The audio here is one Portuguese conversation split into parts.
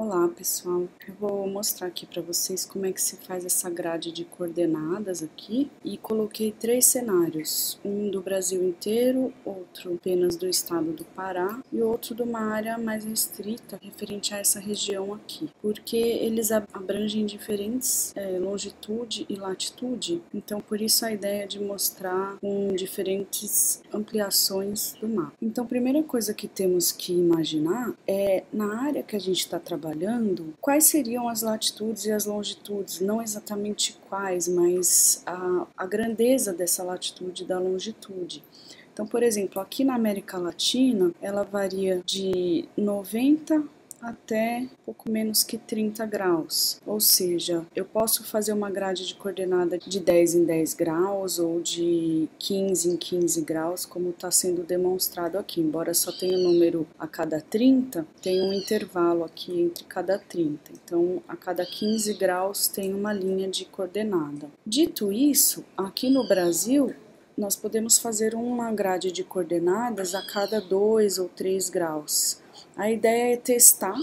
Olá pessoal, eu vou mostrar aqui para vocês como é que se faz essa grade de coordenadas aqui e coloquei 3 cenários, um do Brasil inteiro, outro apenas do estado do Pará e outro de uma área mais restrita referente a essa região aqui, porque eles abrangem diferentes longitude e latitude, então por isso a ideia de mostrar com diferentes ampliações do mapa. Então a primeira coisa que temos que imaginar é na área que a gente está trabalhando, quais seriam as latitudes e as longitudes, não exatamente quais, mas a grandeza dessa latitude e da longitude. Então, por exemplo, aqui na América Latina, ela varia de 90 até pouco menos que 30 graus, ou seja, eu posso fazer uma grade de coordenada de 10 em 10 graus ou de 15 em 15 graus, como está sendo demonstrado aqui, embora só tenha um número a cada 30, tem um intervalo aqui entre cada 30, então a cada 15 graus tem uma linha de coordenada. Dito isso, aqui no Brasil, nós podemos fazer uma grade de coordenadas a cada 2 ou 3 graus. A ideia é testar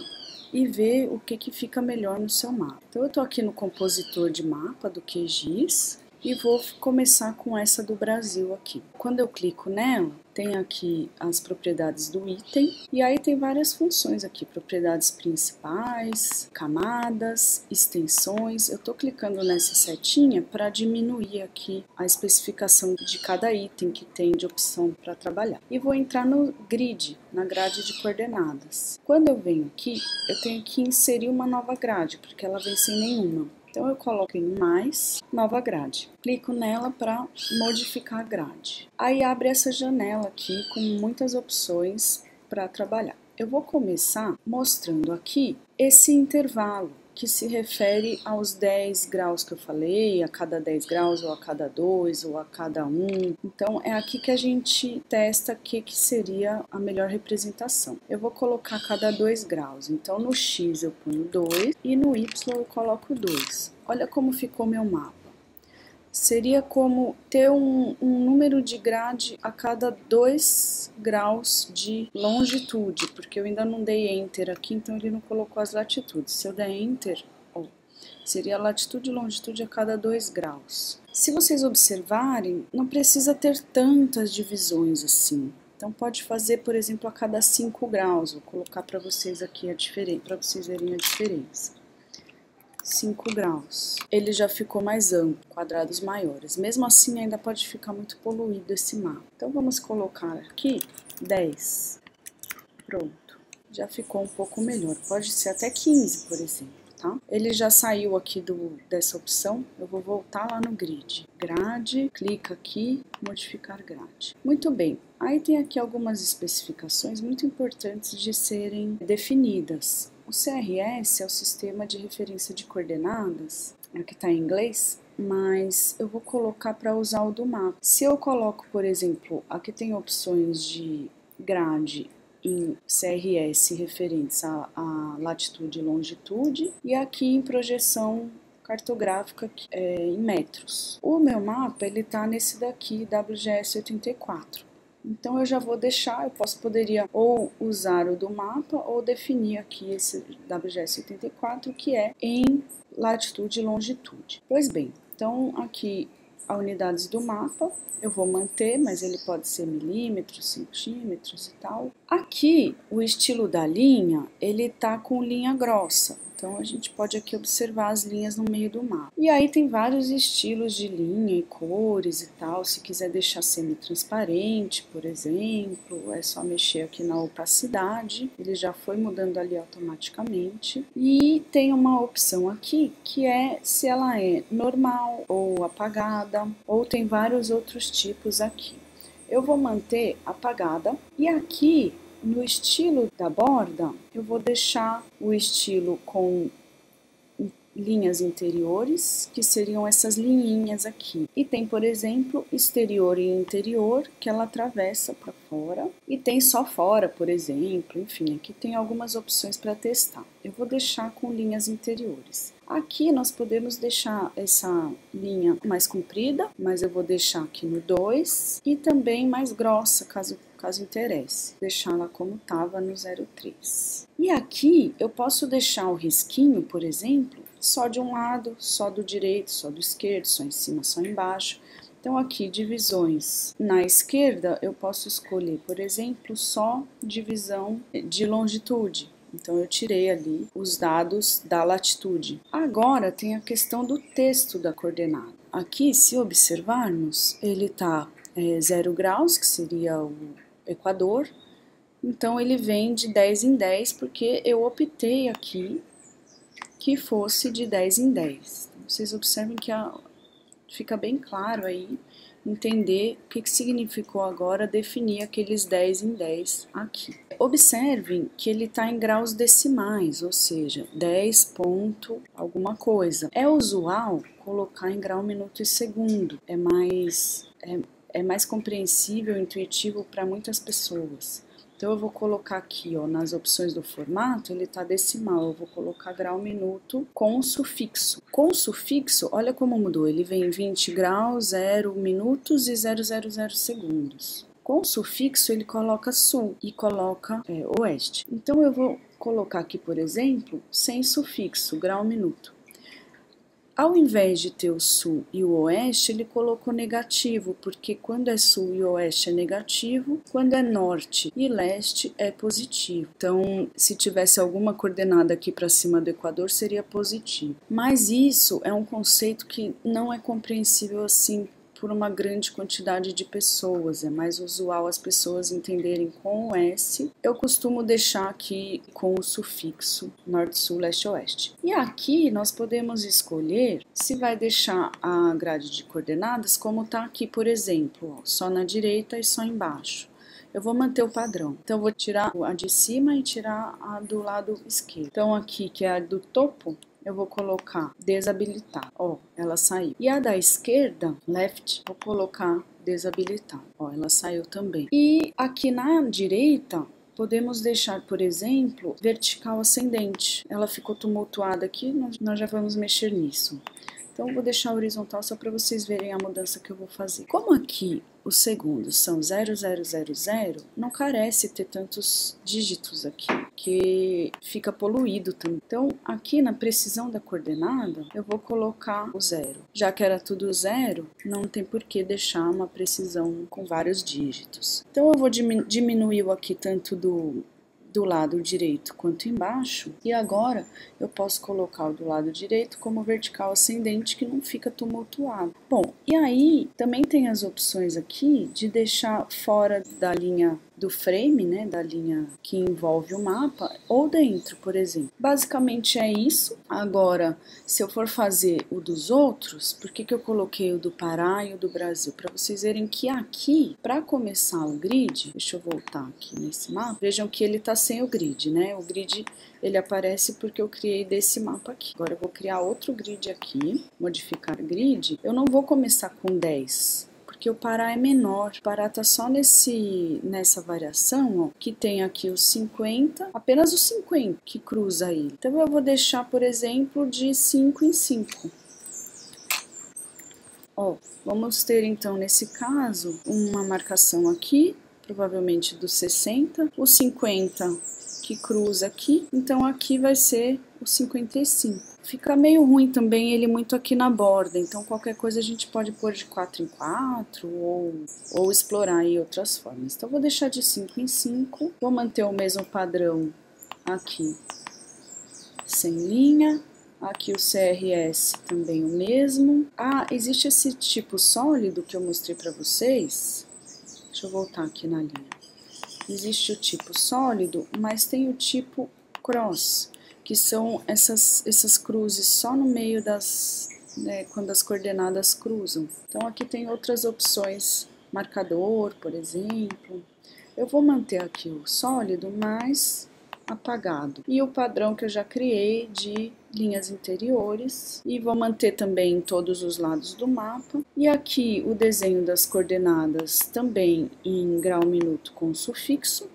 e ver o que fica melhor no seu mapa. Então eu estou aqui no compositor de mapa do QGIS e vou começar com essa do Brasil aqui. Quando eu clico nela, tem aqui as propriedades do item e aí tem várias funções aqui, propriedades principais, camadas, extensões. Eu estou clicando nessa setinha para diminuir aqui a especificação de cada item que tem de opção para trabalhar. E vou entrar no grid, na grade de coordenadas. Quando eu venho aqui, eu tenho que inserir uma nova grade, porque ela vem sem nenhuma. Então eu coloco em mais, nova grade. Clico nela para modificar a grade. Aí abre essa janela aqui com muitas opções para trabalhar. Eu vou começar mostrando aqui esse intervalo que se refere aos 10 graus que eu falei, a cada 10 graus, ou a cada 2, ou a cada 1. Então, é aqui que a gente testa o que seria a melhor representação. Eu vou colocar a cada 2 graus. Então, no X eu ponho 2 e no Y eu coloco 2. Olha como ficou meu mapa. Seria como ter um número de grade a cada 2 graus de longitude, porque eu ainda não dei Enter aqui, então ele não colocou as latitudes. Se eu der Enter, seria latitude e longitude a cada 2 graus. Se vocês observarem, não precisa ter tantas divisões assim. Então pode fazer, por exemplo, a cada 5 graus. Vou colocar para vocês aqui a diferença, para vocês verem a diferença. 5 graus. Ele já ficou mais amplo, quadrados maiores. Mesmo assim, ainda pode ficar muito poluído esse mapa. Então, vamos colocar aqui 10. Pronto. Já ficou um pouco melhor. Pode ser até 15, por exemplo, tá? Ele já saiu aqui dessa opção. Eu vou voltar lá no grid. Grade, clica aqui, modificar grade. Muito bem. Aí tem aqui algumas especificações muito importantes de serem definidas. O CRS é o Sistema de Referência de Coordenadas, que está em inglês, mas eu vou colocar para usar o do mapa. Se eu coloco, por exemplo, aqui tem opções de grade em CRS referentes a latitude e longitude, e aqui em projeção cartográfica em metros. O meu mapa ele está nesse daqui, WGS 84. Então eu já vou deixar, poderia ou usar o do mapa ou definir aqui esse WGS 84 que é em latitude e longitude. Pois bem, então aqui as unidades do mapa eu vou manter, mas ele pode ser milímetros, centímetros e tal. Aqui o estilo da linha, ele tá com linha grossa. Então, a gente pode aqui observar as linhas no meio do mapa. E aí tem vários estilos de linha e cores e tal. Se quiser deixar semi-transparente, por exemplo, é só mexer aqui na opacidade. Ele já foi mudando ali automaticamente. E tem uma opção aqui que é se ela é normal ou apagada, ou tem vários outros tipos aqui. Eu vou manter apagada e aqui no estilo da borda, eu vou deixar o estilo com linhas interiores, que seriam essas linhinhas aqui. E tem, por exemplo, exterior e interior, que ela atravessa para fora. E tem só fora, por exemplo. Enfim, aqui tem algumas opções para testar. Eu vou deixar com linhas interiores. Aqui nós podemos deixar essa linha mais comprida, mas eu vou deixar aqui no 2 e também mais grossa, caso caso interesse, deixar ela como estava no 0,3. E aqui eu posso deixar o risquinho, por exemplo, só de um lado, só do direito, só do esquerdo, só em cima, só embaixo. Então aqui, divisões na esquerda, eu posso escolher, por exemplo, só divisão de longitude. Então eu tirei ali os dados da latitude. Agora tem a questão do texto da coordenada. Aqui, se observarmos, ele está 0 graus, que seria o Equador. Então ele vem de 10 em 10, porque eu optei aqui que fosse de 10 em 10. Então, vocês observem que fica bem claro aí entender o que significou agora definir aqueles 10 em 10 aqui. Observem que ele está em graus decimais, ou seja, 10 ponto alguma coisa. É usual colocar em grau, minuto e segundo. É mais compreensível, intuitivo para muitas pessoas. Então eu vou colocar aqui, ó, nas opções do formato, ele tá decimal, eu vou colocar grau, minuto com sufixo. Com sufixo, olha como mudou, ele vem 20 graus, 0 minutos e 000 segundos. Com sufixo, ele coloca sul e coloca oeste. Então eu vou colocar aqui, por exemplo, sem sufixo, grau, minuto. Ao invés de ter o sul e o oeste, ele colocou negativo, porque quando é sul e oeste é negativo, quando é norte e leste é positivo. Então, se tivesse alguma coordenada aqui para cima do Equador, seria positivo. Mas isso é um conceito que não é compreensível assim por uma grande quantidade de pessoas, é mais usual as pessoas entenderem com o S. Eu costumo deixar aqui com o sufixo norte, sul, leste, oeste. E aqui nós podemos escolher se vai deixar a grade de coordenadas como está aqui, por exemplo, ó, só na direita e só embaixo. Eu vou manter o padrão. Então, eu vou tirar a de cima e tirar a do lado esquerdo. Então, aqui, que é a do topo, eu vou colocar desabilitar. Ó, ela saiu. E a da esquerda, left, vou colocar desabilitar. Ó, ela saiu também. E aqui na direita, podemos deixar, por exemplo, vertical ascendente. Ela ficou tumultuada aqui, nós já vamos mexer nisso. Então, eu vou deixar horizontal só para vocês verem a mudança que eu vou fazer. Como aqui os segundos são 0000, não carece ter tantos dígitos aqui, que fica poluído também. Então, aqui na precisão da coordenada, eu vou colocar o 0. Já que era tudo 0, não tem por que deixar uma precisão com vários dígitos. Então, eu vou diminuir o aqui tanto do lado direito quanto embaixo, e agora eu posso colocar o do lado direito como vertical ascendente, que não fica tumultuado. Bom, e aí também tem as opções aqui de deixar fora da linha do frame, né, da linha que envolve o mapa, ou dentro, por exemplo. Basicamente é isso. Agora, se eu for fazer o dos outros, por que eu coloquei o do Pará e o do Brasil? Para vocês verem que aqui, para começar o grid, deixa eu voltar aqui nesse mapa, vejam que ele está sem o grid, né? O grid, ele aparece porque eu criei desse mapa aqui. Agora eu vou criar outro grid aqui, modificar grid. Eu não vou começar com 10, porque o Pará é menor. O Pará tá só nessa variação, ó, que tem aqui os 50, apenas os 50 que cruza ele. Então eu vou deixar, por exemplo, de 5 em 5. Ó, vamos ter então nesse caso uma marcação aqui, provavelmente dos 60, os 50 que cruza aqui, então aqui vai ser o 55. Fica meio ruim também ele muito aqui na borda, então qualquer coisa a gente pode pôr de 4 em 4 ou explorar aí outras formas. Então vou deixar de 5 em 5, vou manter o mesmo padrão aqui, sem linha. Aqui o CRS também o mesmo. Ah, existe esse tipo sólido que eu mostrei para vocês. Deixa eu voltar aqui na linha. Existe o tipo sólido, mas tem o tipo cross, que são essas cruzes só no meio quando as coordenadas cruzam. Então aqui tem outras opções, marcador, por exemplo. Eu vou manter aqui o sólido, mas apagado. E o padrão que eu já criei de linhas interiores, e vou manter também em todos os lados do mapa. E aqui o desenho das coordenadas também em grau, minuto com sufixo.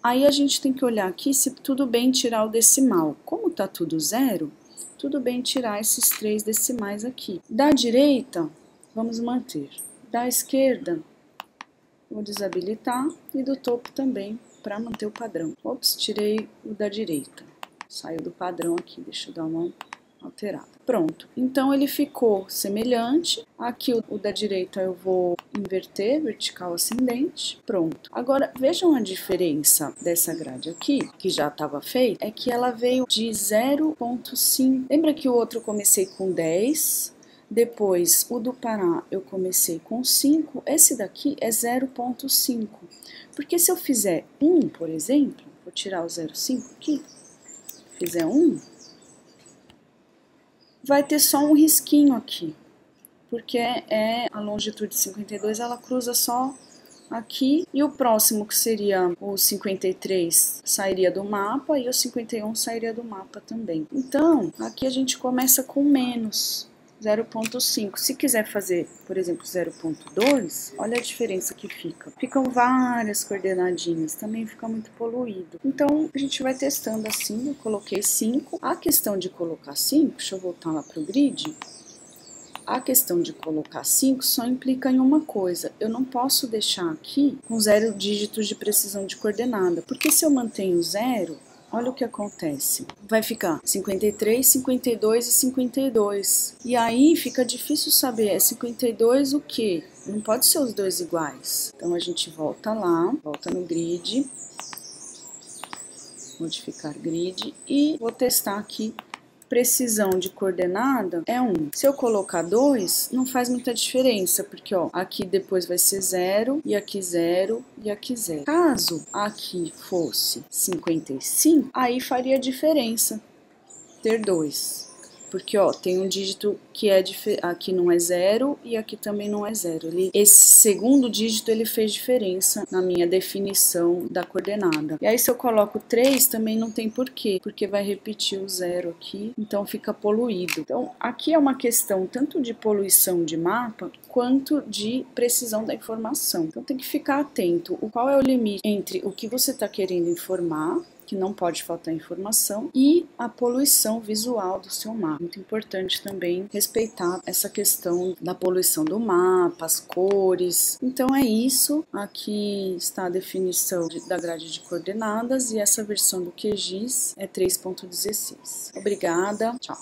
Aí a gente tem que olhar aqui se tudo bem tirar o decimal. Como tá tudo 0, tudo bem tirar esses 3 decimais aqui. Da direita, vamos manter. Da esquerda, vou desabilitar e do topo também para manter o padrão. Ops, tirei o da direita. Saiu do padrão aqui, deixa eu dar uma alterada. Pronto, então ele ficou semelhante. Aqui o da direita eu vou inverter, vertical ascendente. Pronto. Agora vejam a diferença dessa grade aqui, que já estava feita, é que ela veio de 0,5. Lembra que o outro eu comecei com 10? Depois, o do Pará eu comecei com 5, esse daqui é 0,5. Porque se eu fizer 1, por exemplo, vou tirar o 0,5 aqui, fizer 1, vai ter só um risquinho aqui. Porque a longitude 52, ela cruza só aqui. E o próximo, que seria o 53, sairia do mapa e o 51 sairia do mapa também. Então, aqui a gente começa com menos. 0,5. Se quiser fazer, por exemplo, 0,2, olha a diferença que fica. Ficam várias coordenadinhas, também fica muito poluído. Então, a gente vai testando assim. Eu coloquei 5. A questão de colocar 5, deixa eu voltar lá para o grid. A questão de colocar 5 só implica em uma coisa. Eu não posso deixar aqui com 0 dígitos de precisão de coordenada, porque se eu mantenho 0, olha o que acontece. Vai ficar 53, 52 e 52. E aí fica difícil saber, é 52 o quê? Não pode ser os dois iguais. Então a gente volta lá, volta no grid, modificar grid e vou testar aqui. Precisão de coordenada é 1. Se eu colocar 2, não faz muita diferença, porque ó, aqui depois vai ser 0, e aqui 0, e aqui 0. Caso aqui fosse 55, aí faria diferença ter 2. Porque ó, tem um dígito que aqui não é 0 e aqui também não é 0. Esse segundo dígito ele fez diferença na minha definição da coordenada. E aí se eu coloco 3 também não tem porquê, porque vai repetir o 0 aqui, então fica poluído. Então aqui é uma questão tanto de poluição de mapa quanto de precisão da informação. Então tem que ficar atento. Qual é o limite entre o que você está querendo informar, que não pode faltar informação, e a poluição visual do seu mapa. Muito importante também respeitar essa questão da poluição do mapa, as cores. Então é isso, aqui está a definição da grade de coordenadas e essa versão do QGIS é 3.16. Obrigada, tchau!